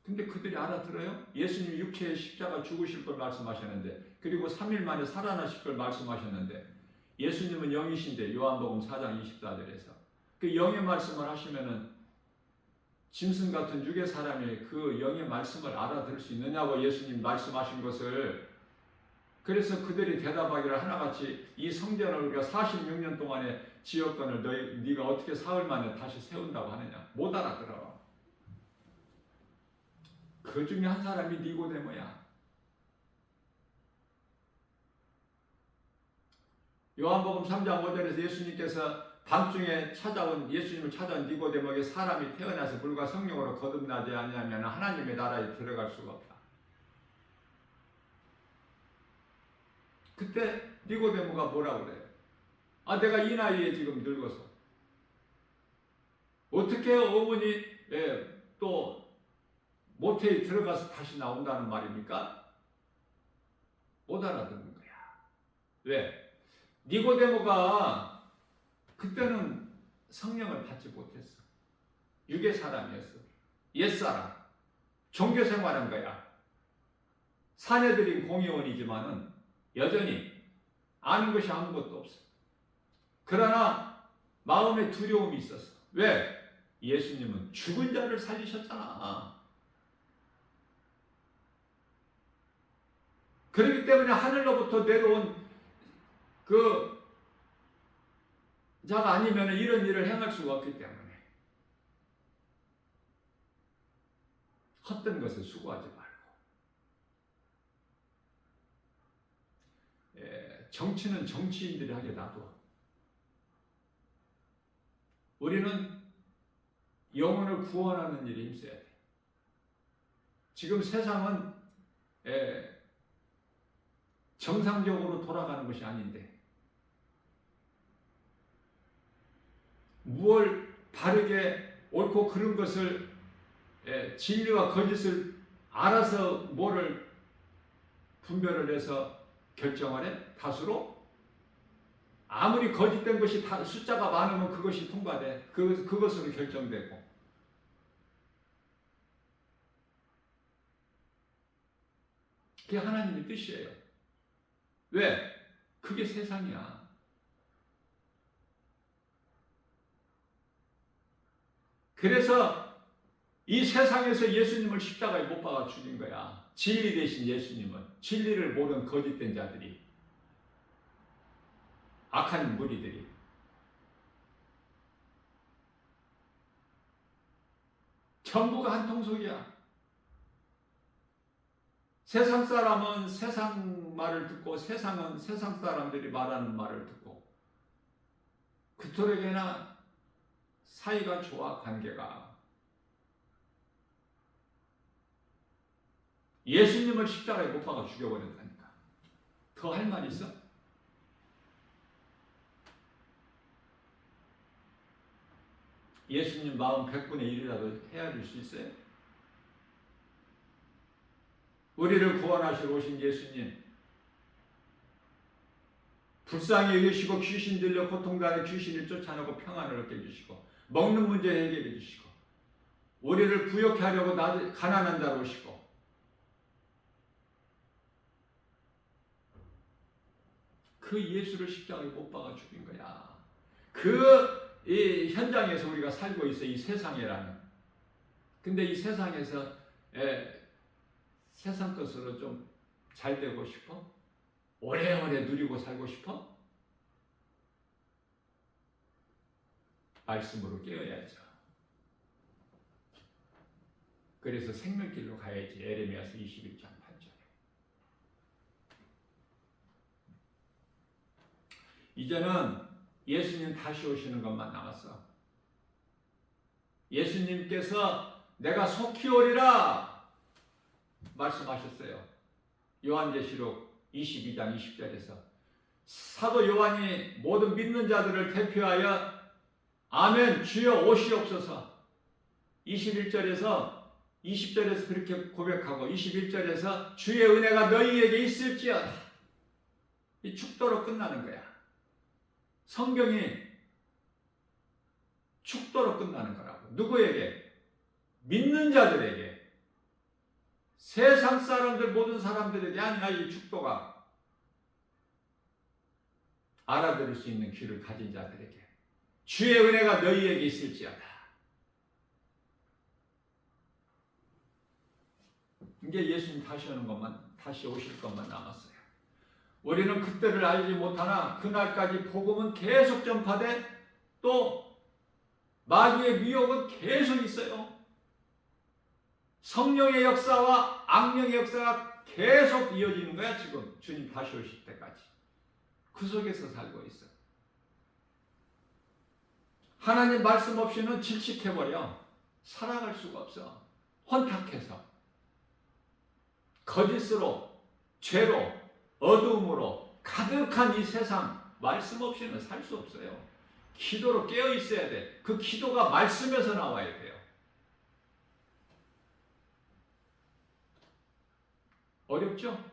근데 그들이 알아들어요? 예수님이 육체의 십자가 죽으실 걸 말씀하셨는데, 그리고 3일 만에 살아나실 걸 말씀하셨는데, 예수님은 영이신데 요한복음 4장 24절에서 그 영의 말씀을 하시면은 짐승 같은 육의 사람이 그 영의 말씀을 알아들을 수 있느냐고 예수님 말씀하신 것을. 그래서 그들이 대답하기를 하나같이 이 성전을 우리가 46년 동안에 지었건을 네가 어떻게 사흘 만에 다시 세운다고 하느냐. 못 알아들어. 그 중에 한 사람이 니고데모야. 요한복음 3장 5절에서 예수님께서 밤중에 예수님을 찾아온 니고데모에게 사람이 태어나서 물과 성령으로 거듭나지 않으면 하나님의 나라에 들어갈 수가 없다. 그때 니고데모가 뭐라고 그래요? 내가 이 나이에 지금 늙어서 어떻게 어머니 또 모태에 들어가서 다시 나온다는 말입니까? 못 알아듣는 거야. 왜? 니고데모가 그때는 성령을 받지 못했어. 육의 사람이었어. 옛사람. 종교생활한 거야. 사내들인 공의원이지만은 여전히 아는 것이 아무것도 없어. 그러나 마음에 두려움이 있었어. 왜? 예수님은 죽은 자를 살리셨잖아. 그렇기 때문에 하늘로부터 내려온 그 자가 아니면 이런 일을 행할 수가 없기 때문에 헛된 것을 수고하지 말고, 정치는 정치인들이 하게 놔둬. 우리는 영혼을 구원하는 일에 힘써야 돼. 지금 세상은 정상적으로 돌아가는 것이 아닌데 무엇을 바르게 옳고 그른 것을 진리와 거짓을 알아서 뭐를 분별을 해서 결정을 해? 다수로? 아무리 거짓된 것이 숫자가 많으면 그것이 통과돼. 그것으로 결정되고. 그게 하나님의 뜻이에요. 왜? 그게 세상이야. 그래서 이 세상에서 예수님을 십자가에 못 박아 죽인 거야. 진리 대신 예수님은. 진리를 모르는 거짓된 자들이, 악한 무리들이. 전부가 한 통속이야. 세상 사람은 세상 말을 듣고 세상은 세상 사람들이 말하는 말을 듣고 그토록이나 사이가 좋아, 관계가. 예수님을 십자가에 못 박아 죽여버렸다니까. 더 할 말 있어? 예수님 마음 100분의 1이라도 헤아릴 수 있어요? 우리를 구원하시러 오신 예수님, 불쌍히 여기시고 귀신 들려 고통당하는 귀신을 쫓아내고 평안을 얻게 해주시고 먹는 문제 해결해 주시고 우리를 부욕해 하려고 가난한 자로 오시고 그 예수를 십자가에 못 박아 죽인 거야. 이 현장에서 우리가 살고 있어, 이 세상이라는. 근데 이 세상에서 세상 것으로 좀 잘 되고 싶어? 오래오래 누리고 살고 싶어? 말씀으로 깨어야죠. 그래서 생명길로 가야지. 에레미야서 21장 8절에. 이제는 예수님 다시 오시는 것만 남았어. 예수님께서 내가 속히 오리라 말씀하셨어요. 요한계시록 22장 20절에서 사도 요한이 모든 믿는 자들을 대표하여 아멘 주여 오시옵소서 21절에서 20절에서 그렇게 고백하고 21절에서 주의 은혜가 너희에게 있을지어다. 이 축도로 끝나는 거야. 성경이 축도로 끝나는 거라고. 누구에게? 믿는 자들에게. 세상 사람들 모든 사람들에 대한 이 축도가 알아들을 수 있는 귀를 가진 자들에게 주의 은혜가 너희에게 있을지어다. 이제 예수님 다시 오실 것만 남았어요. 우리는 그때를 알지 못하나 그날까지 복음은 계속 전파돼 또 마귀의 미혹은 계속 있어요. 성령의 역사와 악령의 역사가 계속 이어지는 거야. 지금 주님 다시 오실 때까지. 그 속에서 살고 있어. 하나님 말씀 없이는 질식해버려. 살아갈 수가 없어. 혼탁해서 거짓으로 죄로 어두움으로 가득한 이 세상 말씀 없이는 살 수 없어요. 기도로 깨어 있어야 돼. 그 기도가 말씀에서 나와야 돼요. 어렵죠?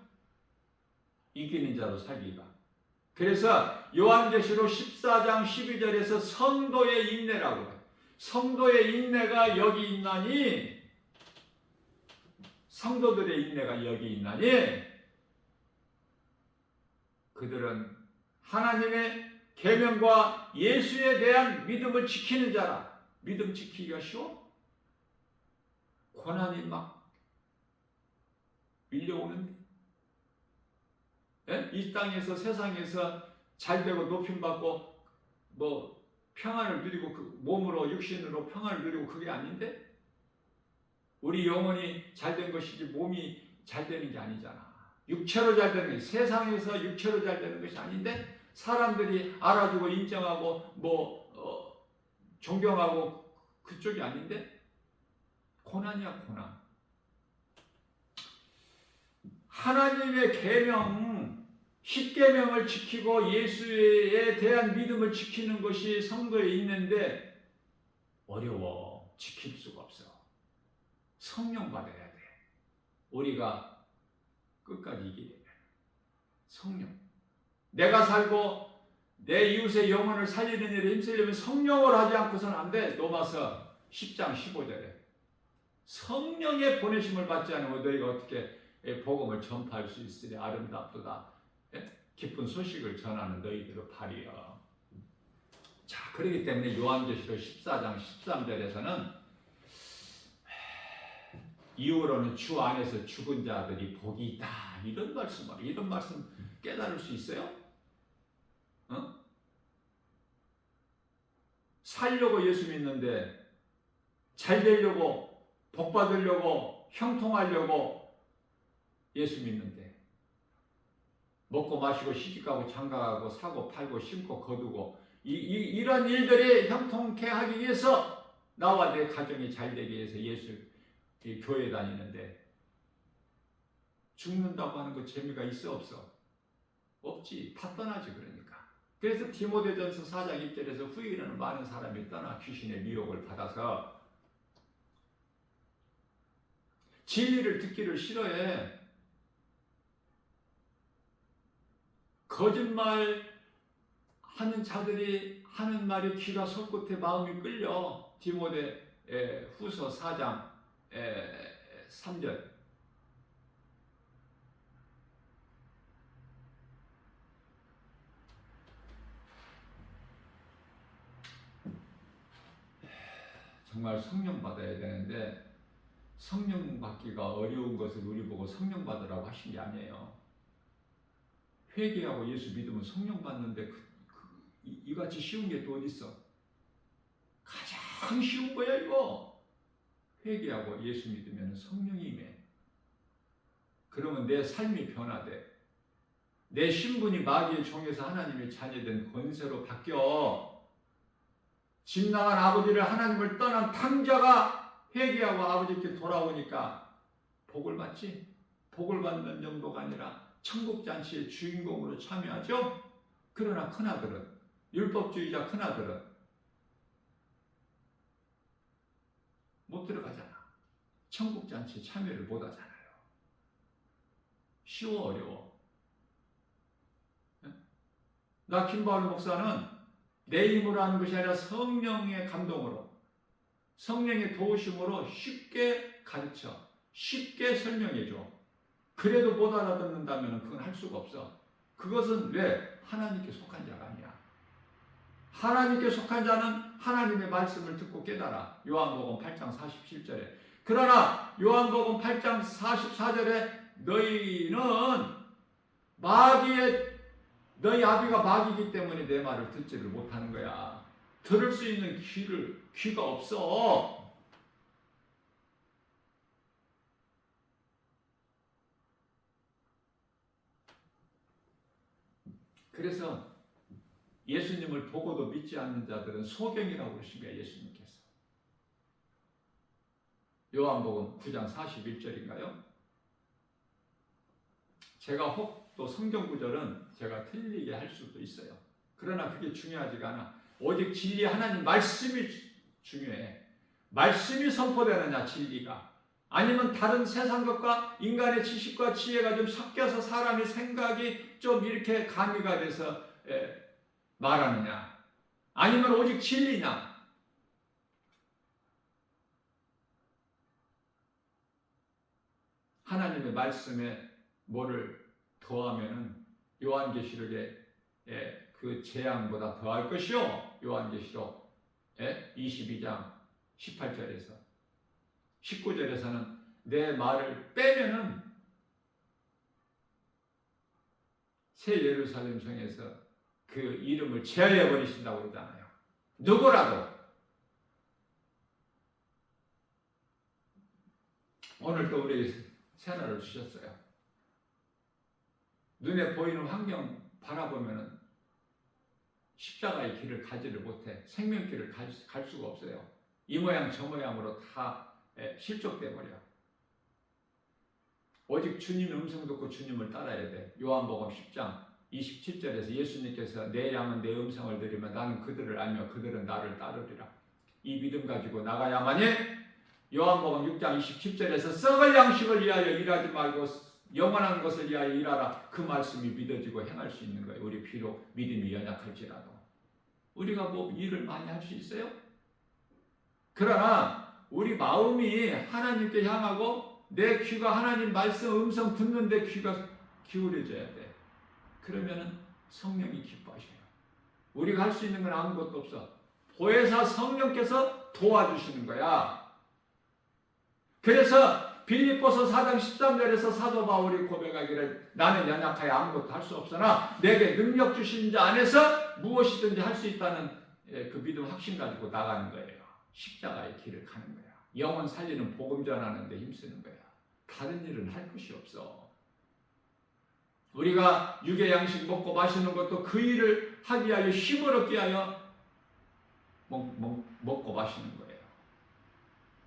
이기는 자로 살기가. 그래서 요한계시록 14장 12절에서 성도의 인내라고 해요. 성도의 인내가 여기 있나니 성도들의 인내가 여기 있나니 그들은 하나님의 계명과 예수에 대한 믿음을 지키는 자라. 믿음 지키기가 쉬워? 고난이 막 밀려오는데 이 땅에서 세상에서 잘되고 높임받고 뭐 평안을 누리고 그 몸으로 육신으로 평안을 누리고 그게 아닌데 우리 영혼이 잘된 것이지 몸이 잘되는 게 아니잖아. 육체로 잘되는 게 세상에서 육체로 잘되는 것이 아닌데 사람들이 알아주고 인정하고 존경하고 그쪽이 아닌데 고난이야 고난. 하나님의 계명, 십계명을 지키고 예수에 대한 믿음을 지키는 것이 성도에 있는데 어려워. 지킬 수가 없어. 성령 받아야 돼. 우리가 끝까지 이기려면 성령. 내가 살고 내 이웃의 영혼을 살리는 일에 힘쓰려면 성령을 하지 않고서는 안 돼. 로마서 10장 15절에 성령의 보내심을 받지 않으면 너희가 어떻게 복음을 전파할 수 있으리 아름답도다. 기쁜 소식을 전하는 너희들의 발이여. 자, 그렇기 때문에 요한계시록 14장 13절에서는 이후로는 주 안에서 죽은 자들이 복이 있다. 이런 말씀 깨달을 수 있어요? 살려고 예수 믿는데 잘 되려고 복 받으려고 형통하려고 예수 믿는데 먹고 마시고 시집가고 장가가고 사고 팔고 심고 거두고 이런 일들이 형통케 하기 위해서 나와 내 가정이 잘 되기 위해서 교회 다니는데 죽는다고 하는 거 재미가 있어 없어? 없지. 다 떠나지 그러니까. 그래서 디모데전서 4장 1절에서 후일에는 많은 사람이 떠나 귀신의 미혹을 받아서 진리를 듣기를 싫어해. 거짓말 하는 자들이 하는 말이 귀가 솔깃해 마음이 끌려. 디모데 후서 4장 3절. 정말 성령 받아야 되는데 성령 받기가 어려운 것을 우리 보고 성령 받으라고 하신 게 아니에요. 회개하고 예수 믿으면 성령 받는데 이같이 쉬운 게 또 어디 있어? 가장 쉬운 거야 이거. 회개하고 예수 믿으면 성령이 임해. 그러면 내 삶이 변화돼. 내 신분이 마귀의 종에서 하나님의 자녀된 권세로 바뀌어. 집 나간 아버지를 하나님을 떠난 탕자가 회개하고 아버지께 돌아오니까 복을 받지. 복을 받는 정도가 아니라 천국잔치의 주인공으로 참여하죠. 그러나 큰아들은, 율법주의자 큰아들은 못 들어가잖아. 천국잔치에 참여를 못 하잖아요. 쉬워 어려워? 나 김바울 목사는 내 힘으로 하는 것이 아니라 성령의 감동으로, 성령의 도우심으로 쉽게 가르쳐, 쉽게 설명해줘. 그래도 못 알아듣는다면 그건 할 수가 없어. 그것은 왜? 하나님께 속한 자가 아니야. 하나님께 속한 자는 하나님의 말씀을 듣고 깨달아. 요한복음 8장 47절에. 그러나 요한복음 8장 44절에 너희는 너희 아비가 마귀이기 때문에 내 말을 듣지를 못하는 거야. 들을 수 있는 귀가 없어. 그래서 예수님을 보고도 믿지 않는 자들은 소경이라고 그러신 거야, 예수님께서. 요한복음 9장 41절인가요? 제가 혹 또 성경 구절은 제가 틀리게 할 수도 있어요. 그러나 그게 중요하지가 않아. 오직 진리 하나님 말씀이 중요해. 말씀이 선포되느냐, 진리가. 아니면 다른 세상 것과 인간의 지식과 지혜가 좀 섞여서 사람의 생각이 좀 이렇게 가미가 돼서 말하느냐. 아니면 오직 진리냐. 하나님의 말씀에 뭐를 더하면은 요한계시록에 그 재앙보다 더할 것이요. 요한계시록 22장 18절에서 19절에서는 내 말을 빼면은 새 예루살렘 성에서 그 이름을 제하여 버리신다고 그러잖아요. 누구라도. 오늘 또 우리 새날을 주셨어요. 눈에 보이는 환경 바라보면은 십자가의 길을 가지를 못해. 생명길을 갈 수가 없어요. 이 모양 저 모양으로 다 실족돼 버려. 오직 주님의 음성 듣고 주님을 따라야 돼. 요한복음 10장 27절에서 예수님께서 내 양은 내 음성을 들으면 나는 그들을 알며 그들은 나를 따르리라. 이 믿음 가지고 나가야만이. 요한복음 6장 27절에서 썩을 양식을 위하여 일하지 말고 영원한 것을 위하여 일하라. 그 말씀이 믿어지고 행할 수 있는 거예요. 우리 비록 믿음이 연약할지라도. 우리가 뭐 일을 많이 할 수 있어요? 그러나 우리 마음이 하나님께 향하고 내 귀가 하나님 말씀 음성 듣는데 귀가 기울여져야 돼. 그러면은 성령이 기뻐하셔요. 우리가 할 수 있는 건 아무것도 없어. 보혜사 성령께서 도와주시는 거야. 그래서 빌립보서 4장 13절에서 사도 바울이 고백하기를 나는 연약하여 아무것도 할 수 없으나 내게 능력 주신 자 안에서 무엇이든지 할 수 있다는 그 믿음 확신 가지고 나가는 거예요. 십자가의 길을 가는 거야. 영혼 살리는 복음 전하는 데 힘쓰는 거야. 다른 일은 할 것이 없어. 우리가 육의 양식 먹고 마시는 것도 그 일을 하기 위하여 힘을 얻기 위하여 먹고 마시는 거예요.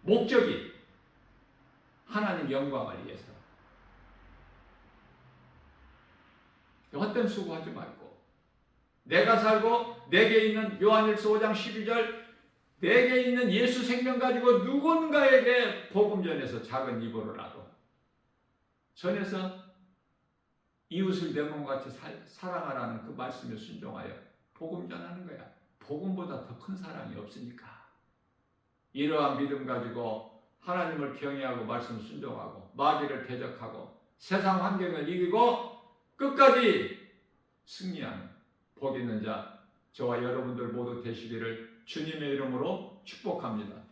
목적이 하나님 영광을 위해서. 헛된 수고하지 말고 내가 살고 내게 있는 요한일서 5장 12절 내게 있는 예수 생명 가지고 누군가에게 복음 전해서 작은 입으로라도 전해서 이웃을 내 몸같이 사랑하라는 그 말씀에 순종하여 복음 전하는 거야. 복음보다 더 큰 사랑이 없으니까. 이러한 믿음 가지고 하나님을 경외하고 말씀 순종하고 마귀를 대적하고 세상 환경을 이기고 끝까지 승리하는 복 있는 자 저와 여러분들 모두 되시기를 주님의 이름으로 축복합니다.